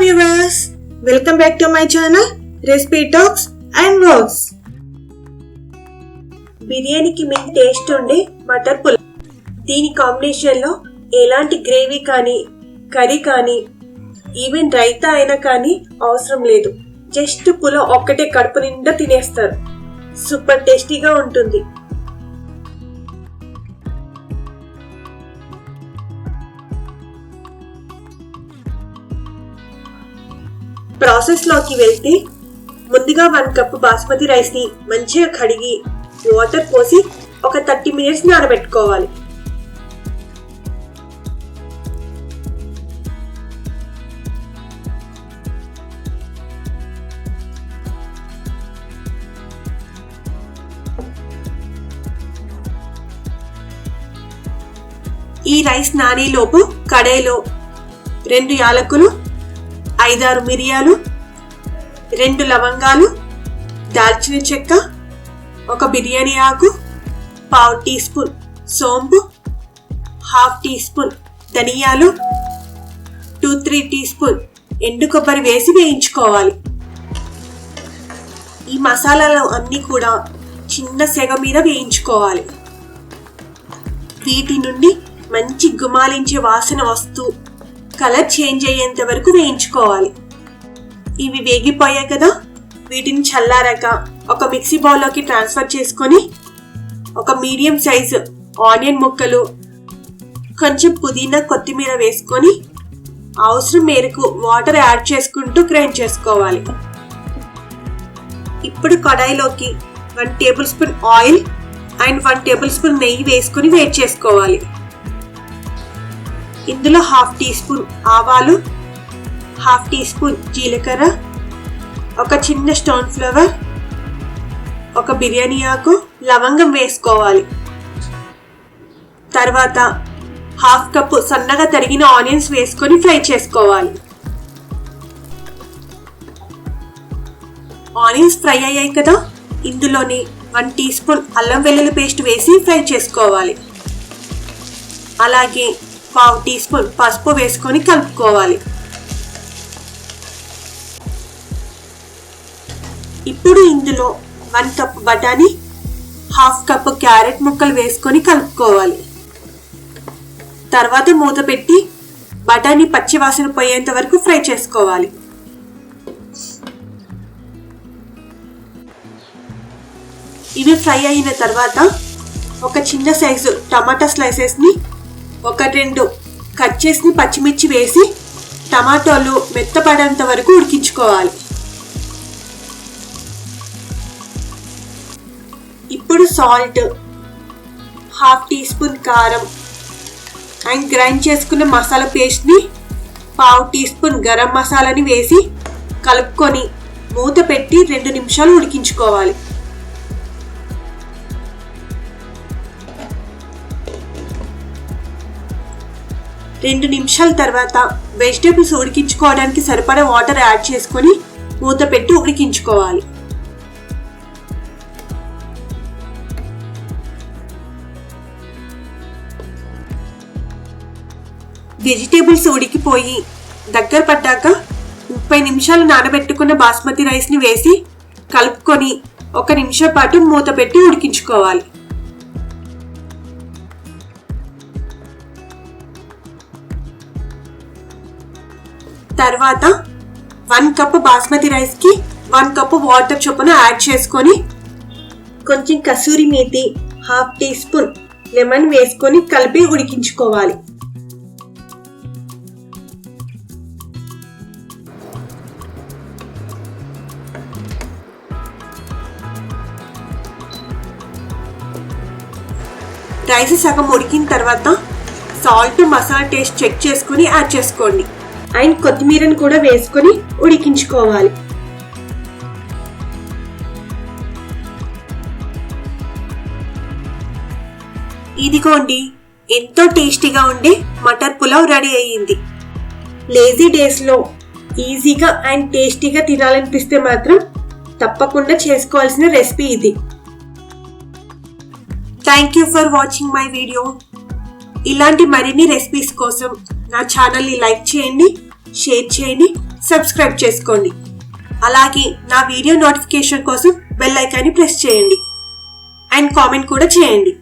viewers, welcome back to my channel Recipe Talks and Vlogs. బిర్యానీకి main taste ఉండే మటర్ పులావ్. దీని combination లో ఎలాంటి గ్రేవీ కానీ కర్రీ కానీ ఈవెన్ రైతా అయినా కానీ అవసరం లేదు. జస్ట్ పులావ్ ఒక్కటే కడుపు నిండా తినేస్తారు. సూపర్ టేస్టీగా ఉంటుంది. ప్రాసెస్ లోకి వెళ్తే ముందుగా 1 కప్ బాస్మతి రైస్ ని మంచిగా కడిగి వాటర్ పోసి ఒక 30 minutes నానబెట్టుకోవాలి. ఈ రైస్ నానేలోపు కడాయిలో 2 యాలకులు, 5-6 మిరియాలు, 2 లవంగాలు, దాల్చిన చెక్క, 1 బిర్యానీ ఆకు, 1/2 టీ స్పూన్ సోంపు, 1/2 టీ స్పూన్ ధనియాలు, 2-3 టీ స్పూన్ ఎండు కొబ్బరి వేసి వేయించుకోవాలి. ఈ మసాలాలు అన్నీ కూడా చిన్న సెగ మీద వేయించుకోవాలి. వీటి నుండి మంచి గుమాలించే వాసన వస్తూ కలర్ చేంజ్ అయ్యేంత వరకు వేయించుకోవాలి. ఇవి వేగిపోయాయి కదా, వీటిని చల్లారాక ఒక మిక్సీ బౌల్లోకి ట్రాన్స్ఫర్ చేసుకొని ఒక మీడియం సైజు ఆనియన్ ముక్కలు, కొంచెం పుదీనా, కొత్తిమీర వేసుకొని అవసరం మేరకు వాటర్ యాడ్ చేసుకుంటూ గ్రైండ్ చేసుకోవాలి. ఇప్పుడు కడాయిలోకి 1 table spoon oil and 1 table spoon నెయ్యి వేసుకొని వేడి చేసుకోవాలి. ఇందులో 1/2 టీ స్పూన్ ఆవాలు, 1/2 టీ స్పూన్ జీలకర్ర, ఒక చిన్న స్టోన్ ఫ్లవర్, 1 బిర్యానీ ఆకు, లవంగం వేసుకోవాలి. తర్వాత 1/2 కప్పు సన్నగా తరిగిన ఆనియన్స్ వేసుకొని ఫ్రై చేసుకోవాలి. ఆనియన్స్ ఫ్రై అయ్యాయి కదా, ఇందులోని 1 టీ స్పూన్ అల్లం వెల్లుల్లి పేస్ట్ వేసి ఫ్రై చేసుకోవాలి. అలాగే 1/2 టీ స్పూన్ పసుపు వేసుకొని కలుపుకోవాలి. ఇప్పుడు ఇందులో 1 కప్ బఠానీ, 1/2 కప్ క్యారెట్ ముక్కలు వేసుకొని కలుపుకోవాలి. తర్వాత మూత పెట్టి బఠానీ పచ్చి వాసన పోయేంత వరకు ఫ్రై చేసుకోవాలి. ఇవి ఫ్రై అయిన తర్వాత ఒక చిన్న సైజు టమాటా స్లైసెస్ ని, 1-2 కట్ చేసిన పచ్చిమిర్చి వేసి టమాటోలు మెత్తపడేంత వరకు ఉడికించుకోవాలి. ఇప్పుడు సాల్ట్, 1/2 టీ స్పూన్ కారం అండ్ గ్రైండ్ చేసుకున్న మసాలా పేస్ట్ని, 1/2 టీ స్పూన్ గరం మసాలాని వేసి కలుపుకొని మూత పెట్టి 2 నిమిషాలు ఉడికించుకోవాలి. రెండు నిమిషాల తర్వాత వెజిటేబుల్స్ ఉడికించుకోవడానికి సరిపడా వాటర్ యాడ్ చేసుకొని మూత పెట్టి ఉడికించుకోవాలి. వెజిటేబుల్స్ ఉడికిపోయి దగ్గర పడ్డాక 30 నిమిషాలు నానబెట్టుకున్న బాస్మతి రైస్ని వేసి కలుపుకొని 1 నిమిషం పాటు మూత పెట్టి ఉడికించుకోవాలి. తర్వాత 1 కప్ బాస్మతి రైస్ కి 1 కప్ వాటర్ చొప్పున యాడ్ చేసుకొని కొంచెం kasuri methi, 1/2 teaspoon lemon వేసుకొని కలిపి ఉడికించుకోవాలి. రైస్ సగం ఉడికిన తర్వాత సాల్ట్, మసాలా టేస్ట్ చెక్ చేసుకుని యాడ్ చేసుకోండి. అండ్ కొత్తిమీరను కూడా వేసుకొని ఉడికించుకోవాలి. ఇదిగోండి, ఎంతో టేస్టీగా ఉండే మటర్ పులావ్ రెడీ అయ్యింది. లేజీ డేస్ లో ఈజీగా అండ్ టేస్టీగా తినాలనిపిస్తే మాత్రం తప్పకుండా చేసుకోవాల్సిన రెసిపీ ఇది. Thank you for watching my video. ఇలాంటి మరిన్ని రెసిపీస్ కోసం నా ఛానల్ని లైక్ చేయండి, షేర్ చేయండి, సబ్స్క్రైబ్ చేసుకోండి. అలాగే నా వీడియో నోటిఫికేషన్ కోసం బెల్ ఐకాన్ని ప్రెస్ చేయండి అండ్ కామెంట్ కూడా చేయండి.